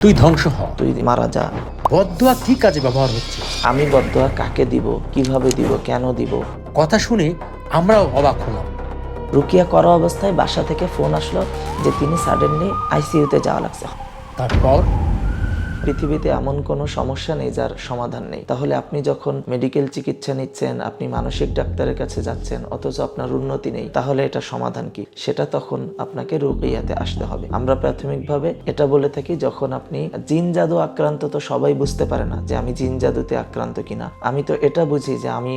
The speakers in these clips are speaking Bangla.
তুই ধ্বংস হ, তুই মারা যা। বদদোয়া কি কাজে ব্যবহার হচ্ছে? আমি বদদোয়া কাকে দিব, কিভাবে দিব, কেন দিব? কথা শুনে আমরাও অবাক হলাম। রুকিয়া করা অবস্থায় বাসা থেকে ফোন আসলো যে তিনি সাডেনলি আইসিইউতে যাওয়া লাগছে। তারপর পৃথিবীতে এমন কোনো সমস্যা নেই যার সমাধান নেই। তাহলে আপনি যখন মেডিকেল চিকিৎসা নিচ্ছেন, আপনি মানসিক ডাক্তারের কাছে যাচ্ছেন, অথচ আপনার উন্নতি নেই, তাহলে এটা সমাধান কি? সেটা তখন আপনাকে রুকিয়াতে আসতে হবে। আমরা প্রাথমিকভাবে এটা বলে থাকি, যখন আপনি জিন জাদু আক্রান্ত, তো সবাই বুঝতে পারে না যে আমি জিন জাদুতে আক্রান্ত কিনা। আমি তো এটা বুঝি যে আমি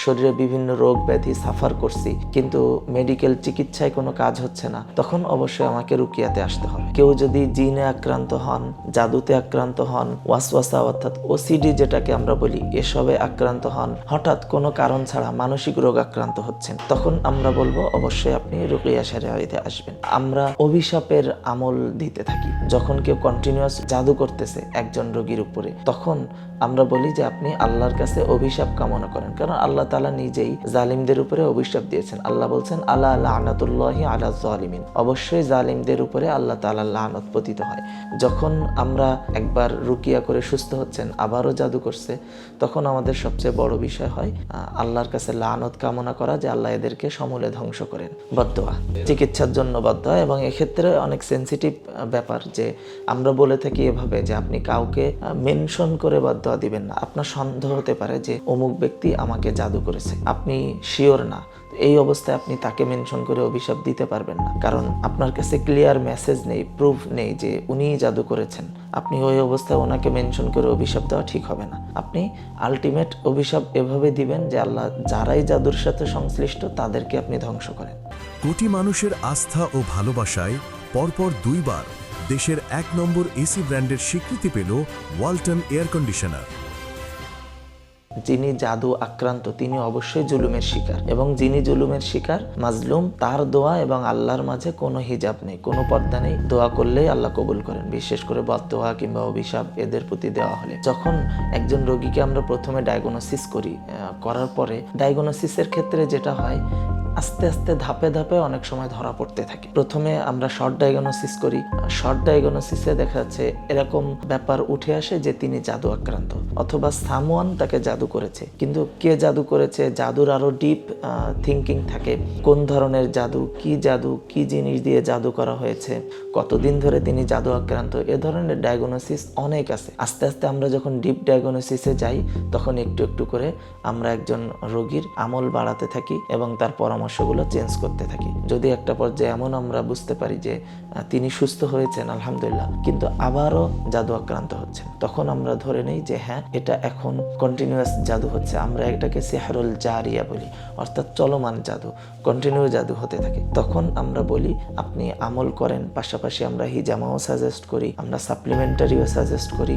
শরীরে বিভিন্ন রোগ ব্যাধি সাফার করছি, কিন্তু মেডিকেল চিকিৎসায় কোনো কাজ হচ্ছে না, তখন অবশ্যই আমাকে রুকিয়াতে আসতে হবে। কেউ যদি জিনে আক্রান্ত হন, জাদুতে আক্রান্ত হন, ওয়াসওয়াসা অর্থাৎ ওসিডি যেটাকে আমরা বলি, এসবে আক্রান্ত হন, হঠাৎ কোনো কারণ ছাড়া মানসিক রোগ আক্রান্ত হচ্ছেন, তখন আমরা বলবো অবশ্যই আপনি রুকিয়া শরিয়াতে আসবেন। আমরা অভিশাপের আমল দিতে থাকি। যখন কেউ কন্টিনিউয়াস জাদু করতেছে একজন রোগীর উপরে, তখন আমরা বলি যে আপনি আল্লাহর কাছে অভিশাপ কামনা করেন, কারণ আল্লাহ তাআলা নিজেই জালিমদের উপরে অভিশাপ দিয়েছেন। আল্লাহ বলছেন আলা লানাতুল্লাহি আলা যালিমিন, অবশ্যই জালিমদের উপরে আল্লাহ তাআলার লানত পতিত হয়। যখন আমরা একবার রুকিয়া করে সুস্থ হচ্ছেন, আবারও জাদু করছে, তখন আমাদের সবচেয়ে বড় বিষয় হয় আল্লাহর কাছে লানত কামনা করা, যে আল্লাহ এদেরকে সমূলে ধ্বংস করেন। বদদোয়া চিকিৎসার জন্য বদদোয়া, এবং এক্ষেত্রে অনেক সেন্সিটিভ ব্যাপার, যে আমরা বলে থাকি এভাবে যে আপনি কাউকে মেনশন করে বদদোয়া দিবেন না। আপনার সন্দেহ হতে পারে যে অমুক ব্যক্তি আমাকে জাদু করেছে, আপনি শিওর না, এই অবস্থায় আপনি তাকে মেনশন করে অভিশাপ দিতে পারবেন না, কারণ আপনার কাছে ক্লিয়ার মেসেজ নেই, প্রুফ নেই যে উনিই জাদু করেছেন। আপনি ওই অবস্থায় ওনাকে মেনশন করে অভিশাপ দেওয়া ঠিক হবে না। আপনি আলটিমেট অভিশাপ এভাবে দিবেন যে আল্লাহ যারাই জাদুর সাথে সংশ্লিষ্ট তাদেরকে আপনি ধ্বংস করেন। কোটি মানুষের আস্থা ও ভালোবাসায় পরপর 2 বার দেশের 1 নম্বর এসি ব্র্যান্ডের স্বীকৃতি পেল ওয়ালটন এয়ার কন্ডিশনার। যিনি জাদু আক্রান্ত তিনি অবশ্যই জুলুমের শিকার, এবং যিনি জুলুমের শিকার মাজলুম, তার দোয়া এবং আল্লাহর মাঝে কোনো হিজাব নেই, কোনো পর্দা নেই। দোয়া করলেই আল্লাহ কবুল করেন, বিশেষ করে বদদোয়া কিংবা অভিশাপ এদের প্রতি দেওয়া হলে। যখন একজন রোগীকে আমরা প্রথমে ডায়াগনোসিস করি, করার পরে ডায়াগনোসিসের ক্ষেত্রে যেটা হয়, আস্তে আস্তে ধাপে ধাপে অনেক সময় ধরা পড়তে থাকে। প্রথমে আমরা শর্ট ডায়াগনোসিস করি। শর্ট ডায়াগনোসিসে দেখা যাচ্ছে এরকম ব্যাপার উঠে আসে যে তিনি জাদু আক্রান্ত, অথবা সামওয়ান তাকে জাদু করেছে। কিন্তু কে জাদু করেছে, জাদুর আরো ডিপ থিঙ্কিং থাকে, কোন ধরনের জাদু, কি জিনিস দিয়ে জাদু করা হয়েছে, কতদিন ধরে তিনি জাদু আক্রান্ত, এ ধরনের ডায়াগনোসিস অনেক আছে। আস্তে আস্তে আমরা যখন ডিপ ডায়াগনোসিসে যাই, তখন একটু একটু করে আমরা একজন রোগীর আমল বাড়াতে থাকি এবং তার পরামর্শগুলো চেঞ্জ করতে থাকি। যদি একটা পর্যায়ে এমন আমরা বুঝতে পারি যে তিনি সুস্থ হয়েছেন আলহামদুলিল্লাহ, কিন্তু আবারও জাদু আক্রান্ত হচ্ছেন, তখন আমরা ধরে নেই যে হ্যাঁ, এটা এখন কন্টিনিউয়াস জাদু হচ্ছে। আমরা এটাকে সিহরুল জারিয়া বলি, অর্থাৎ চলমান জাদু, কন্টিনিউ জাদু হতে থাকে। তখন আমরা বলি আপনি আমল করেন, পাশাপাশি আমরা হিজামাও সাজেস্ট করি, আমরা সাপ্লিমেন্টারিও সাজেস্ট করি,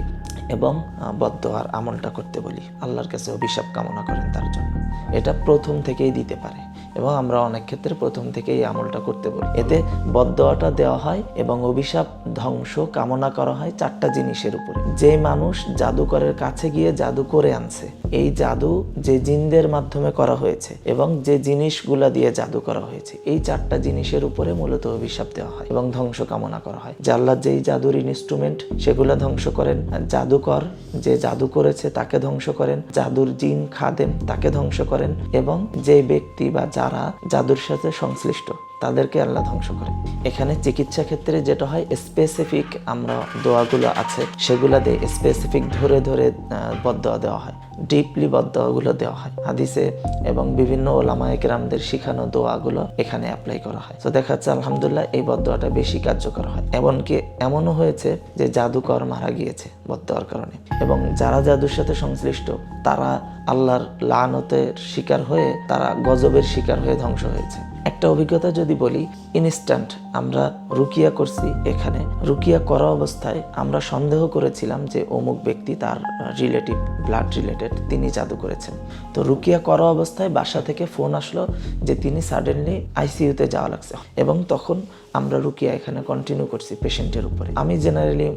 এবং বদদোয়ার আমলটা করতে বলি। আল্লাহর কাছে অভিশাপ কামনা করেন তার জন্য। এটা প্রথম থেকেই দিতে পারে, এবং আমরা অনেক ক্ষেত্রে প্রথম থেকেই আমলটা করতে বলি। এতে বদদোয়াটা দেওয়া হয় এবং অভিশাপ ধ্বংস কামনা করা হয় 4টা জিনিসের উপরে। যে মানুষ জাদুকরের কাছে গিয়ে জাদু করে আনছে, এই জাদু যে জিনদের মাধ্যমে করা হয়েছে এবং যে জিনিসগুলা দিয়ে জাদু করা হয়েছে, এই 4টা জিনিসের উপরে মূলত অভিশাপ দেওয়া হয় এবং ধ্বংস কামনা করা হয়। যে আল্লাহ যেই জাদুর ইনস্ট্রুমেন্ট সেগুলা ধ্বংস করেন, জাদুকর যে জাদু করেছে তাকে ধ্বংস করেন, জাদুর জিন খাদেম তাকে ধ্বংস করেন, এবং যে ব্যক্তি বা যারা জাদুর সাথে সংশ্লিষ্ট তাদেরকে আল্লাহ ধ্বংস করে। এখানে চিকিৎসা ক্ষেত্রে যেটা হয়, স্পেসিফিক আমরা দোয়াগুলো আছে সেগুলা দিয়ে স্পেসিফিক ধরে ধরে বদদোয়া দেওয়া হয়, ডিপলি বদদোয়াগুলো দেওয়া হয় হাদিসে, এবং বিভিন্ন ওলামায়ে কেরামদের শিখানো দোয়াগুলো এখানে অ্যাপ্লাই করা হয়। তো দেখা যাচ্ছে আলহামদুলিল্লাহ এই বদদোয়াটা বেশি কার্যকর হয়। এমনকি এমনও হয়েছে যে জাদুকর মারা গিয়েছে বদদোয়ার কারণে, এবং যারা জাদুর সাথে সংশ্লিষ্ট তারা আল্লাহর লানতের শিকার হয়ে, তারা গজবের শিকার হয়ে ধ্বংস হয়েছে। একটা অভিজ্ঞতা যদি বলি, ইনস্ট্যান্ট আমরা রুকিয়া করছি। এখানে রুকিয়া করা অবস্থায় আমরা সন্দেহ করেছিলাম যে অমুক ব্যক্তি, তার রিলেটিভ, ব্লাড রিলেটেড, তিনি জাদু করেছেন। তো রুকিয়া করা অবস্থায় বাসা থেকে ফোন আসলো যে তিনি সাডেনলি আইসিইউতে যাওয়া লাগছে, এবং তখন আমরা রুকিয়া এখানে কন্টিনিউ করছি পেশেন্টের উপরে। আমি জেনারেলি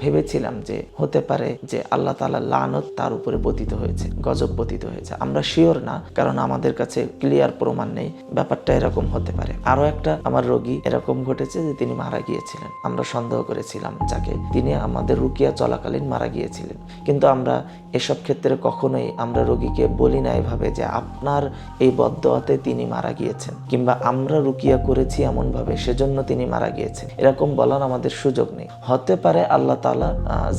ভেবেছিলাম যে হতে পারে যে আল্লাহ তাআলার লানত তার উপরে পতিত হয়েছে, গজব পতিত হয়েছে। আমরা শিওর না, কারণ আমাদের কাছে ক্লিয়ার প্রমাণ নেই। ব্যাপারটা এরকম হতে পারে। আরো একটা আমার রোগী এরকম ঘটেছে যে তিনি মারা গিয়েছিলেন। আমরা সন্দেহ করেছিলাম যাকে, তিনি আমাদের রুকিয়া চলাকালীন মারা গিয়েছিলেন। কিন্তু আমরা এসব ক্ষেত্রে কখনোই আমরা রোগীকে বলি না এভাবে যে আপনার এই বদদোয়াতে তিনি মারা গিয়েছেন, কিংবা আমরা রুকিয়া করেছি এমনভাবে সেজন্য তিনি মারা গিয়েছেন, এরকম বলার আমাদের সুযোগ নেই। হতে পারে আল্লাহ তাআলা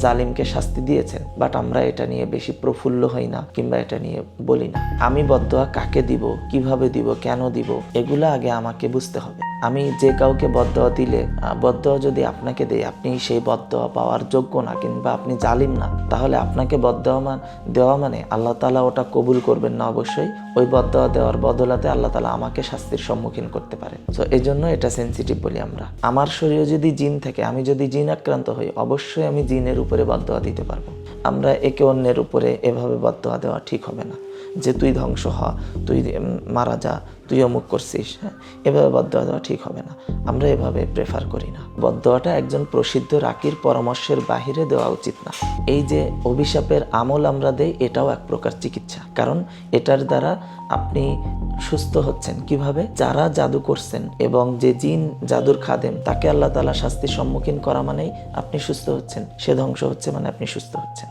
জালিমকে শাস্তি দিয়েছেন, বাট আমরা এটা নিয়ে বেশি প্রফুল্ল হই না কিংবা এটা নিয়ে বলি না। আমি বদদোয়া কাকে দিব, কিভাবে দিব, কেন দিব, এগুলো আগে আমাকে বুঝতে হবে। আমি যে কাউকে বদদোয়া দিলে, বদদোয়া যদি আপনাকে দেয়, আপনি সেই বদদোয়া পাওয়ার যোগ্য না কিংবা আপনি জালিম না, তাহলে আপনাকে বদদোয়া দেওয়া মানে আল্লাহ তাআলা ওটা কবুল করবেন না। অবশ্যই ওই বদদোয়া দেওয়ার বদলাতে আল্লাহ তাআলা আমাকে শাস্তির সম্মুখীন করতে পারে। তো এই জন্য এটা সেন্সিটিভ বলি আমরা। আমার শরীরে যদি জিন থাকে, আমি যদি জিন আক্রান্ত হই, অবশ্যই আমি জিনের উপরে বদদোয়া দিতে পারবো। আমরা একে অন্যের উপরে এভাবে বদদোয়া দেওয়া ঠিক হবে না, যে তুই ধ্বংস হ, তুই মারা যা, তুই অমুক করছিস, হ্যাঁ, এভাবে বদদোয়া দেওয়া ঠিক হবে না। আমরা এভাবে প্রেফার করি না। বদদোয়াটা একজন প্রসিদ্ধ রাকির পরামর্শের বাহিরে দেওয়া উচিত না। এই যে অভিশাপের আমল আমরা দেই, এটাও এক প্রকার চিকিৎসা, কারণ এটার দ্বারা আপনি সুস্থ হচ্ছেন। কিভাবে? যারা জাদু করছেন এবং যে জিন জাদুর খাদেম, তাকে আল্লাহ তাআলা শাস্তির সম্মুখীন করা মানেই আপনি সুস্থ হচ্ছেন, সে ধ্বংস হচ্ছে মানে আপনি সুস্থ হচ্ছেন।